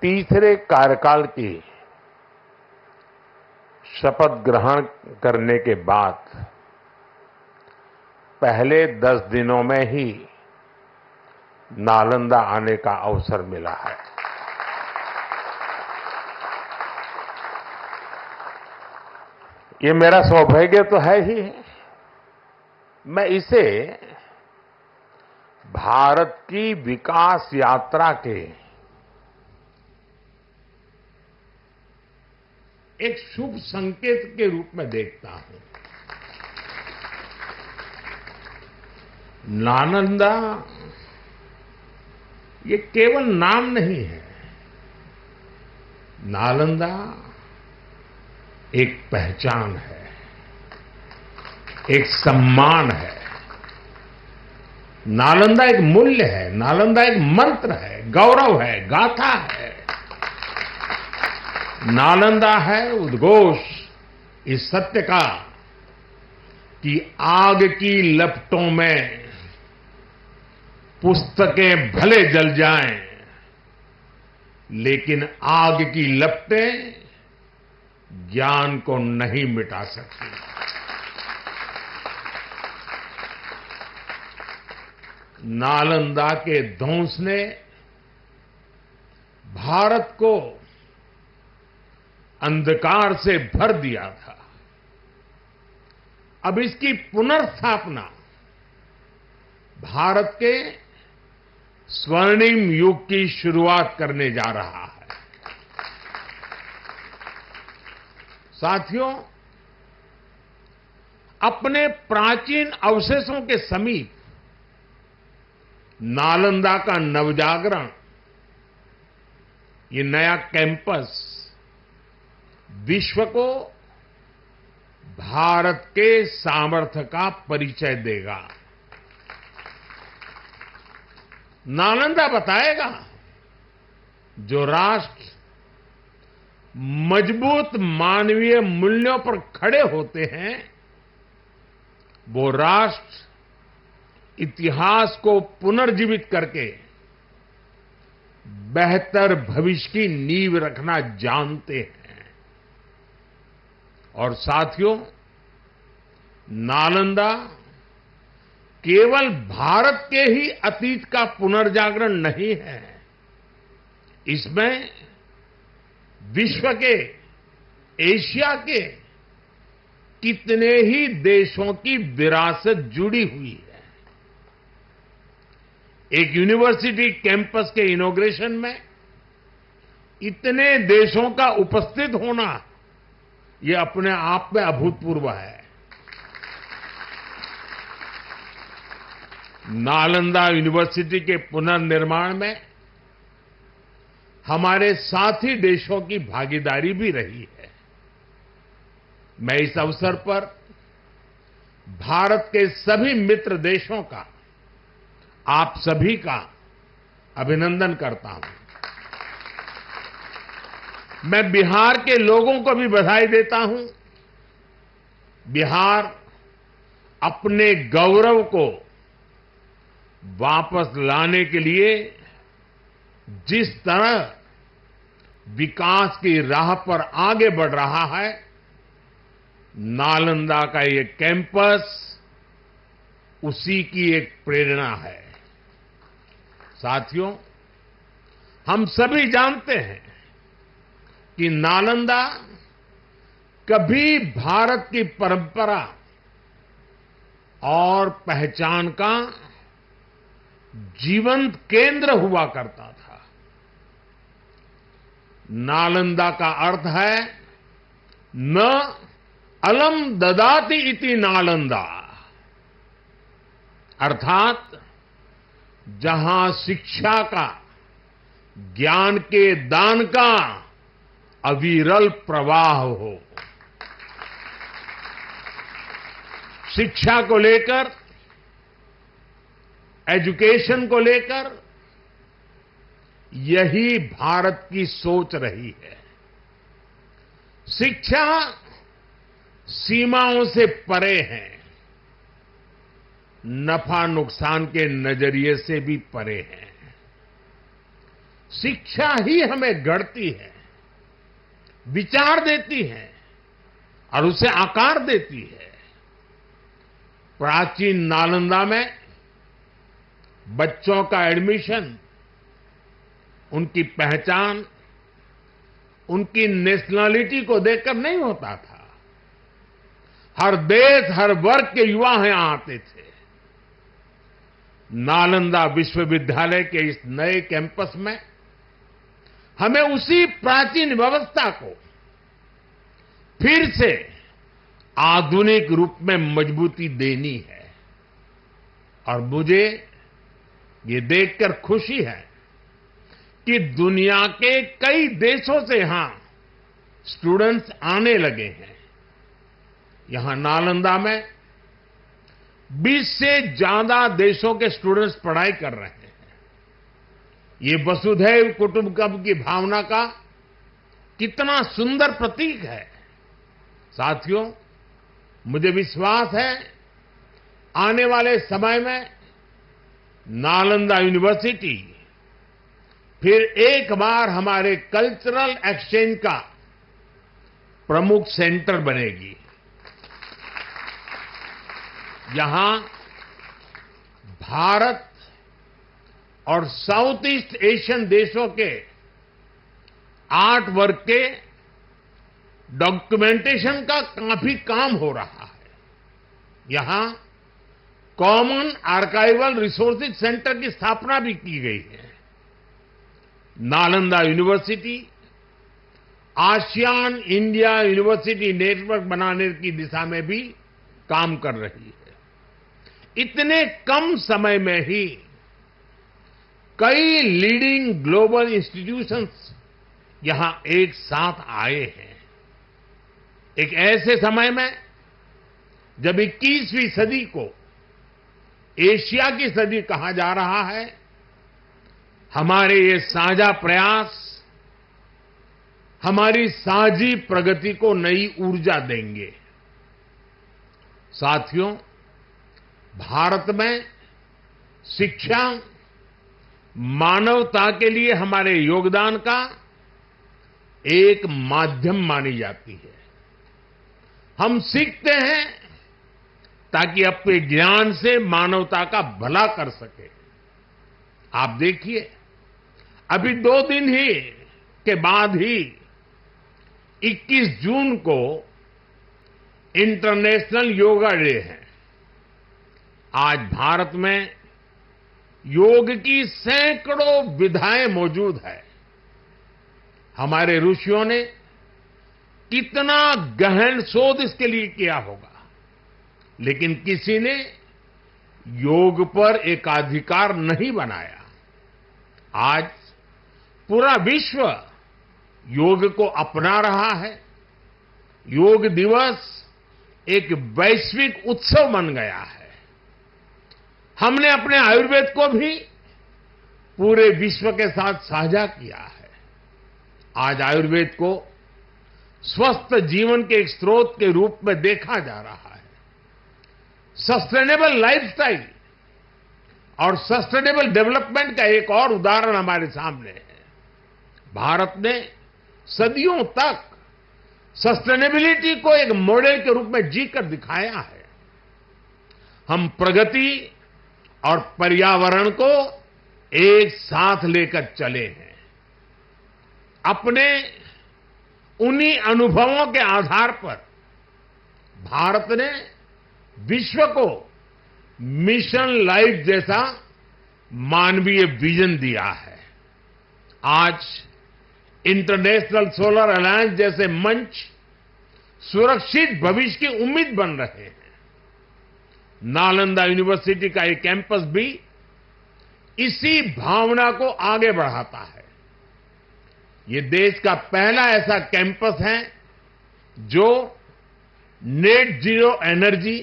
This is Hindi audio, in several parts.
तीसरे कार्यकाल की शपथ ग्रहण करने के बाद पहले 10 दिनों में ही नालंदा आने का अवसर मिला है। ये मेरा सौभाग्य तो है ही। मैं इसे भारत की विकास यात्रा के एक शुभ संकेत के रूप में देखता हूं। नालंदा ये केवल नाम नहीं है। नालंदा एक पहचान है, एक सम्मान है। नालंदा एक मूल्य है, नालंदा एक मंत्र है, गौरव है, गाथा है। नालंदा है उद्घोष इस सत्य का कि आग की लपटों में पुस्तकें भले जल जाएं, लेकिन आग की लपटें ज्ञान को नहीं मिटा सकती। नालंदा के ध्वंस ने भारत को अंधकार से भर दिया था। अब इसकी पुनर्स्थापना भारत के स्वर्णिम युग की शुरुआत करने जा रहा है। साथियों, अपने प्राचीन अवशेषों के समीप नालंदा का नवजागरण, ये नया कैंपस विश्व को भारत के सामर्थ्य का परिचय देगा। नालंदा बताएगा जो राष्ट्र मजबूत मानवीय मूल्यों पर खड़े होते हैं, वो राष्ट्र इतिहास को पुनर्जीवित करके बेहतर भविष्य की नींव रखना जानते हैं। और साथियों, नालंदा केवल भारत के ही अतीत का पुनर्जागरण नहीं है, इसमें विश्व के, एशिया के कितने ही देशों की विरासत जुड़ी हुई है। एक यूनिवर्सिटी कैंपस के इनॉग्रेशन में इतने देशों का उपस्थित होना, ये अपने आप में अभूतपूर्व है। नालंदा यूनिवर्सिटी के पुनर्निर्माण में हमारे साथी देशों की भागीदारी भी रही है। मैं इस अवसर पर भारत के सभी मित्र देशों का, आप सभी का अभिनंदन करता हूं। मैं बिहार के लोगों को भी बधाई देता हूं। बिहार अपने गौरव को वापस लाने के लिए जिस तरह विकास की राह पर आगे बढ़ रहा है, नालंदा का ये कैंपस उसी की एक प्रेरणा है। साथियों, हम सभी जानते हैं कि नालंदा कभी भारत की परंपरा और पहचान का जीवंत केंद्र हुआ करता था। नालंदा का अर्थ है न अलम ददाति इति नालंदा, अर्थात जहां शिक्षा का, ज्ञान के दान का अविरल प्रवाह हो। शिक्षा को लेकर, एजुकेशन को लेकर यही भारत की सोच रही है। शिक्षा सीमाओं से परे है, नफा नुकसान के नजरिए से भी परे है। शिक्षा ही हमें गढ़ती है, विचार देती है और उसे आकार देती है। प्राचीन नालंदा में बच्चों का एडमिशन उनकी पहचान, उनकी नेशनलिटी को देखकर नहीं होता था। हर देश, हर वर्ग के युवा यहां आते थे। नालंदा विश्वविद्यालय के इस नए कैंपस में हमें उसी प्राचीन व्यवस्था को फिर से आधुनिक रूप में मजबूती देनी है। और मुझे ये देखकर खुशी है कि दुनिया के कई देशों से यहां स्टूडेंट्स आने लगे हैं। यहां नालंदा में 20 से ज्यादा देशों के स्टूडेंट्स पढ़ाई कर रहे हैं। ये वसुधैव कुटुंबकम की भावना का कितना सुंदर प्रतीक है। साथियों, मुझे विश्वास है आने वाले समय में नालंदा यूनिवर्सिटी फिर एक बार हमारे कल्चरल एक्सचेंज का प्रमुख सेंटर बनेगी। यहां भारत और साउथ ईस्ट एशियन देशों के आर्ट वर्क के डॉक्यूमेंटेशन का काफी काम हो रहा है। यहां कॉमन आर्काइवल रिसोर्सेज सेंटर की स्थापना भी की गई है। Nalanda university ASEAN India university network बनाने की दिशा में भी काम कर रही है। इतने कम समय में ही कई लीडिंग ग्लोबल इंस्टीट्यूशंस यहां एक साथ आए हैं। एक ऐसे समय में जब 21वीं सदी को एशिया की सदी कहा जा रहा है, हमारे ये साझा प्रयास हमारी साझी प्रगति को नई ऊर्जा देंगे। साथियों, भारत में शिक्षा मानवता के लिए हमारे योगदान का एक माध्यम मानी जाती है। हम सीखते हैं ताकि अपने ज्ञान से मानवता का भला कर सके। आप देखिए, अभी 2 दिन ही के बाद ही 21 जून को इंटरनेशनल योगा डे है। आज भारत में योग की सैकड़ों विधाएं मौजूद है। हमारे ऋषियों ने कितना गहन शोध इसके लिए किया होगा, लेकिन किसी ने योग पर एकाधिकार नहीं बनाया। आज पूरा विश्व योग को अपना रहा है। योग दिवस एक वैश्विक उत्सव बन गया है। हमने अपने आयुर्वेद को भी पूरे विश्व के साथ साझा किया है। आज आयुर्वेद को स्वस्थ जीवन के एक स्रोत के रूप में देखा जा रहा है। सस्टेनेबल लाइफस्टाइल और सस्टेनेबल डेवलपमेंट का एक और उदाहरण हमारे सामने है। भारत ने सदियों तक सस्टेनेबिलिटी को एक मॉडल के रूप में जीकर दिखाया है। हम प्रगति और पर्यावरण को एक साथ लेकर चले हैं। अपने उन्हीं अनुभवों के आधार पर भारत ने विश्व को मिशन लाइफ जैसा मानवीय विजन दिया है। आज इंटरनेशनल सोलर अलायंस जैसे मंच सुरक्षित भविष्य की उम्मीद बन रहे हैं। नालंदा यूनिवर्सिटी का ये कैंपस भी इसी भावना को आगे बढ़ाता है। ये देश का पहला ऐसा कैंपस है जो net zero energy,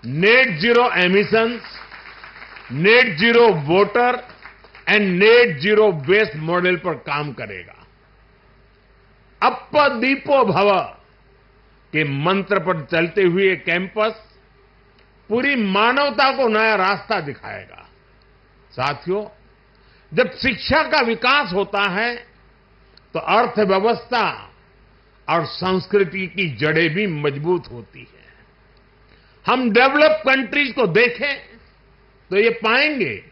net zero emissions, net zero water and net zero waste model पर काम करेगा। अप्प दीपो भव के मंत्र पर चलते हुए कैंपस पूरी मानवता को नया रास्ता दिखाएगा। साथियों, जब शिक्षा का विकास होता है तो अर्थव्यवस्था और संस्कृति की जड़ें भी मजबूत होती है। हम डेवलप कंट्रीज को देखें तो ये पाएंगे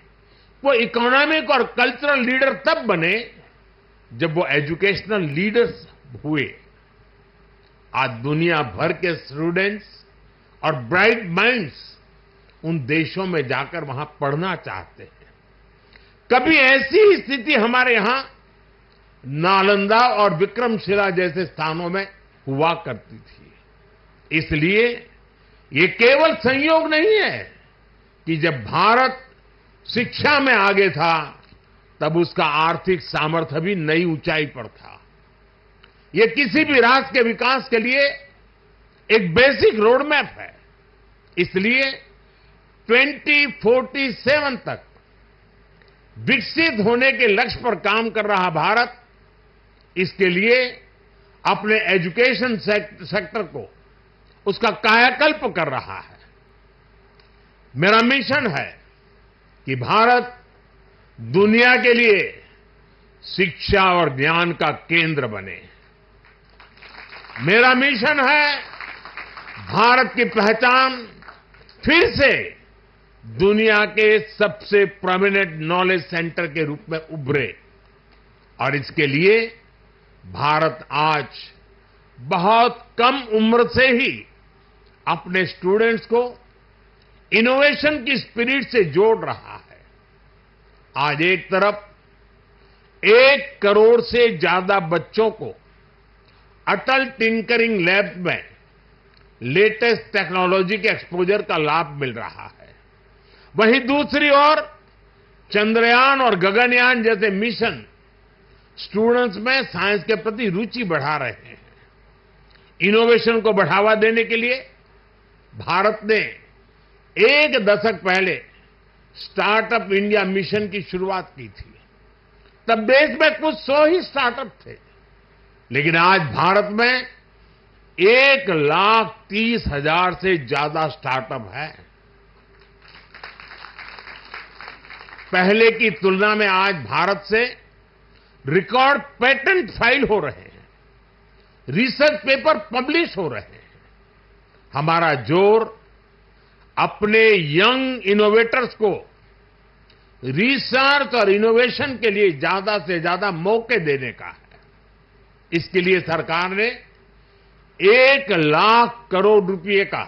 वो इकोनॉमिक और कल्चरल लीडर तब बने जब वो एजुकेशनल लीडर्स हुए। आज दुनिया भर के स्टूडेंट्स और ब्राइट माइंड्स उन देशों में जाकर वहां पढ़ना चाहते हैं। कभी ऐसी स्थिति हमारे यहां नालंदा और विक्रमशिला जैसे स्थानों में हुआ करती थी। इसलिए ये केवल संयोग नहीं है कि जब भारत शिक्षा में आगे था तब उसका आर्थिक सामर्थ्य भी नई ऊंचाई पर था। ये किसी भी राष्ट्र के विकास के लिए एक बेसिक रोड मैप है। इसलिए 2047 तक विकसित होने के लक्ष्य पर काम कर रहा भारत इसके लिए अपने एजुकेशन सेक्टर को उसका कायाकल्प कर रहा है। मेरा मिशन है कि भारत दुनिया के लिए शिक्षा और ज्ञान का केंद्र बने। मेरा मिशन है भारत की पहचान फिर से दुनिया के सबसे प्रोमिनेंट नॉलेज सेंटर के रूप में उभरे। और इसके लिए भारत आज बहुत कम उम्र से ही अपने स्टूडेंट्स को इनोवेशन की स्पिरिट से जोड़ रहा है। आज एक तरफ 1 करोड़ से ज्यादा बच्चों को अटल टिंकरिंग लैब में लेटेस्ट टेक्नोलॉजी के एक्सपोजर का लाभ मिल रहा है। वहीं दूसरी ओर चंद्रयान और गगनयान जैसे मिशन स्टूडेंट्स में साइंस के प्रति रुचि बढ़ा रहे हैं। इनोवेशन को बढ़ावा देने के लिए भारत ने 1 दशक पहले स्टार्टअप इंडिया मिशन की शुरुआत की थी। तब देश में कुछ 100 ही स्टार्टअप थे, लेकिन आज भारत में 1,30,000 से ज्यादा स्टार्टअप है। पहले की तुलना में आज भारत से रिकॉर्ड पेटेंट फाइल हो रहे हैं, रिसर्च पेपर पब्लिश हो रहे हैं। हमारा जोर अपने यंग इनोवेटर्स को रिसर्च और इनोवेशन के लिए ज्यादा से ज्यादा मौके देने का है। इसके लिए सरकार ने 1 लाख करोड़ रुपए का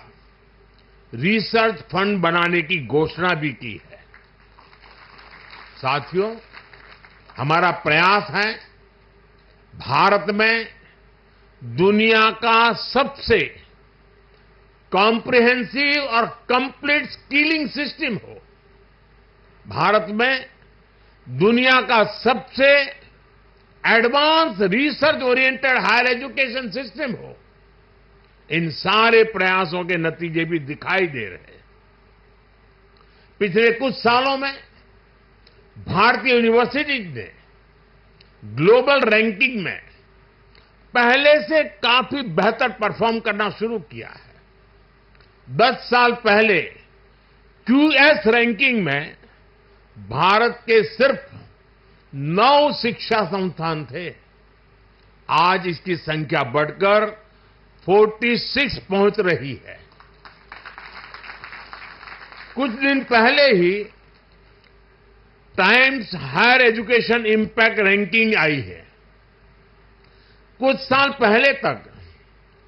रिसर्च फंड बनाने की घोषणा भी की है। साथियों, हमारा प्रयास है भारत में दुनिया का सबसे कॉम्प्रिहेंसिव और कंप्लीट स्किलिंग सिस्टम हो। भारत में दुनिया का सबसे advance research oriented higher education system हो। इन सारे प्रयासों के नतीजे भी दिखाई दे रहे हैं। पिछले कुछ सालों में भारतीय यूनिवर्सिटीज ने ग्लोबल रैंकिंग में पहले से काफी बेहतर परफॉर्म करना शुरू किया है। 10 साल पहले क्यूएस रैंकिंग में भारत के सिर्फ 9 शिक्षा संस्थान थे। आज इसकी संख्या बढ़कर 46 पहुंच रही है। कुछ दिन पहले ही Times Higher Education Impact ranking आई है। कुछ साल पहले तक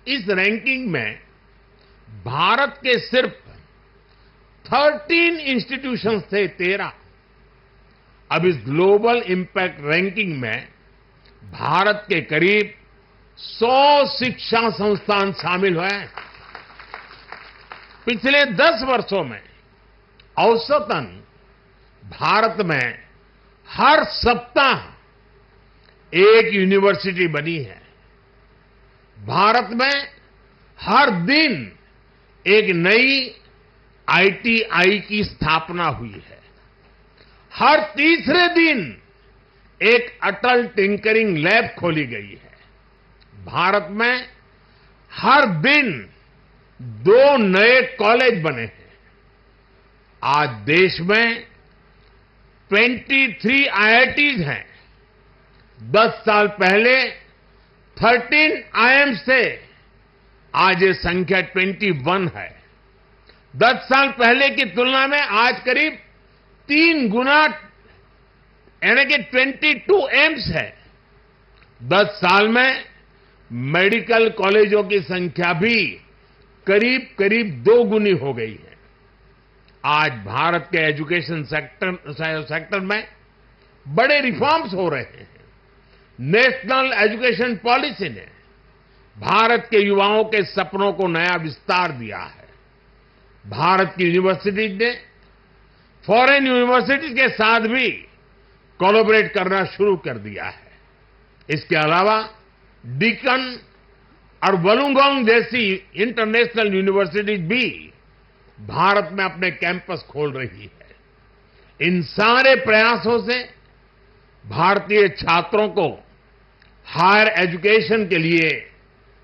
इस रैंकिंग में भारत के सिर्फ 13 इंस्टीट्यूशंस थे, 13। अब इस ग्लोबल इंपैक्ट रैंकिंग में भारत के करीब 100 शिक्षा संस्थान शामिल हुए। पिछले 10 वर्षों में औसतन भारत में हर सप्ताह एक यूनिवर्सिटी बनी है। भारत में हर दिन एक नई आईटीआई की स्थापना हुई है। हर तीसरे दिन एक अटल टिंकरिंग लैब खोली गई है। भारत में हर दिन 2 नए कॉलेज बने हैं। आज देश में 23 आईआईटीज हैं। 10 साल पहले 13 आईआईएम्स थे, आज ये संख्या 21 है। 10 साल पहले की तुलना में आज करीब 3 गुना यानी कि 22 एम्स है। 10 साल में मेडिकल कॉलेजों की संख्या भी करीब करीब 2 गुनी हो गई है। आज भारत के एजुकेशन सेक्टर में बड़े रिफॉर्म्स हो रहे हैं। नेशनल एजुकेशन पॉलिसी ने भारत के युवाओं के सपनों को नया विस्तार दिया है। भारत की यूनिवर्सिटीज ने फॉरेन यूनिवर्सिटीज के साथ भी कोलैबोरेट करना शुरू कर दिया है। इसके अलावा डीकन और वुलुंगोंग जैसी इंटरनेशनल यूनिवर्सिटीज भी भारत में अपने कैंपस खोल रही है। इन सारे प्रयासों से भारतीय छात्रों को हायर एजुकेशन के लिए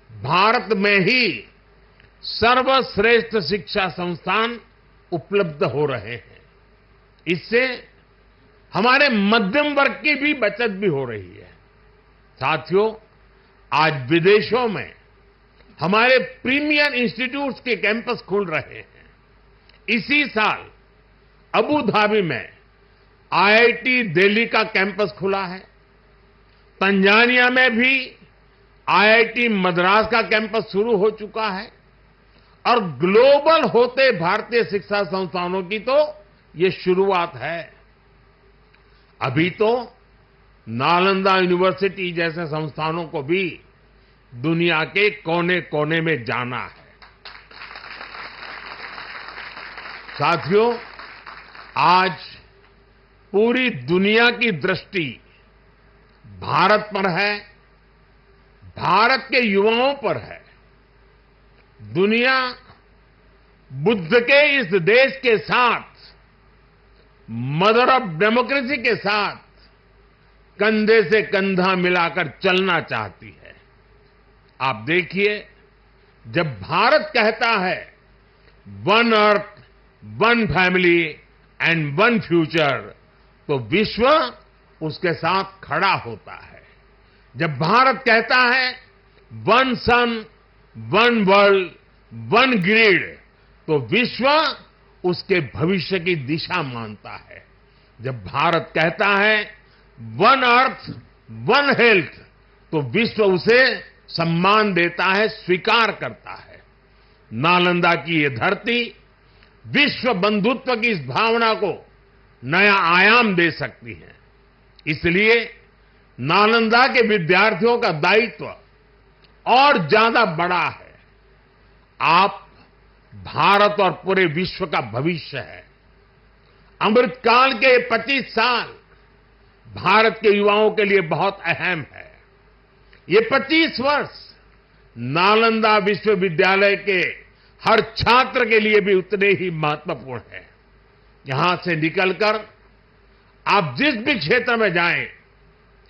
भारत में ही सर्वश्रेष्ठ शिक्षा संस्थान उपलब्ध हो रहे हैं। इससे हमारे मध्यम वर्ग की भी बचत भी हो रही है। साथियों, आज विदेशों में हमारे प्रीमियर इंस्टीट्यूट्स के कैंपस खुल रहे हैं। इसी साल अबू धाबी में आईआईटी दिल्ली का कैंपस खुला है। तंजानिया में भी आईआईटी मद्रास का कैंपस शुरू हो चुका है। और ग्लोबल होते भारतीय शिक्षा संस्थानों की तो ये शुरुआत है। अभी तो नालंदा यूनिवर्सिटी जैसे संस्थानों को भी दुनिया के कोने कोने में जाना है। साथियों, आज पूरी दुनिया की दृष्टि भारत पर है, भारत के युवाओं पर है। दुनिया बुद्ध के इस देश के साथ, मदर ऑफ डेमोक्रेसी के साथ कंधे से कंधा मिलाकर चलना चाहती है। आप देखिए, जब भारत कहता है one earth, one family and one future, तो विश्व उसके साथ खड़ा होता है। जब भारत कहता है वन सन, वन वर्ल्ड, वन ग्रिड, तो विश्व उसके भविष्य की दिशा मानता है। जब भारत कहता है वन अर्थ, वन हेल्थ, तो विश्व उसे सम्मान देता है, स्वीकार करता है। नालंदा की ये धरती विश्व बंधुत्व की इस भावना को नया आयाम दे सकती है। इसलिए नालंदा के विद्यार्थियों का दायित्व और ज्यादा बड़ा है। आप भारत और पूरे विश्व का भविष्य है। अमृतकाल के 25 साल भारत के युवाओं के लिए बहुत अहम है। ये 25 वर्ष नालंदा विश्वविद्यालय के हर छात्र के लिए भी उतने ही महत्वपूर्ण है। यहां से निकलकर आप जिस भी क्षेत्र में जाएं,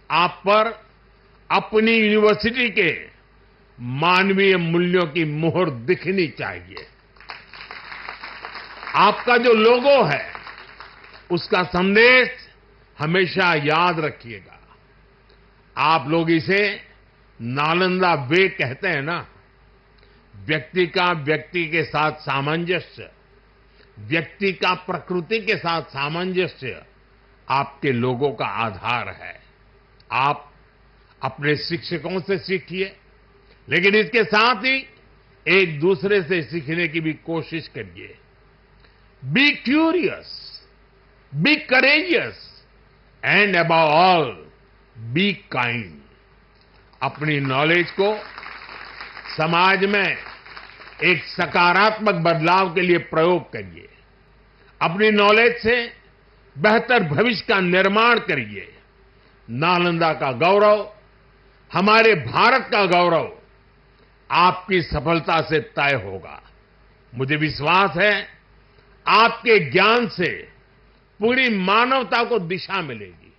आप पर अपनी यूनिवर्सिटी के मानवीय मूल्यों की मोहर दिखनी चाहिए। आपका जो लोगो है, उसका संदेश हमेशा याद रखिएगा। आप लोग इसे नालंदा वे कहते हैं ना। व्यक्ति का व्यक्ति के साथ सामंजस्य, व्यक्ति का प्रकृति के साथ सामंजस्य आपके लोगों का आधार है। आप अपने शिक्षकों से सीखिए, लेकिन इसके साथ ही एक दूसरे से सीखने की भी कोशिश करिए। Be curious, be courageous and above all be kind. अपनी नॉलेज को समाज में एक सकारात्मक बदलाव के लिए प्रयोग करिए। अपनी नॉलेज से बेहतर भविष्य का निर्माण करिए। नालंदा का गौरव, हमारे भारत का गौरव आपकी सफलता से तय होगा। मुझे विश्वास है आपके ज्ञान से पूरी मानवता को दिशा मिलेगी।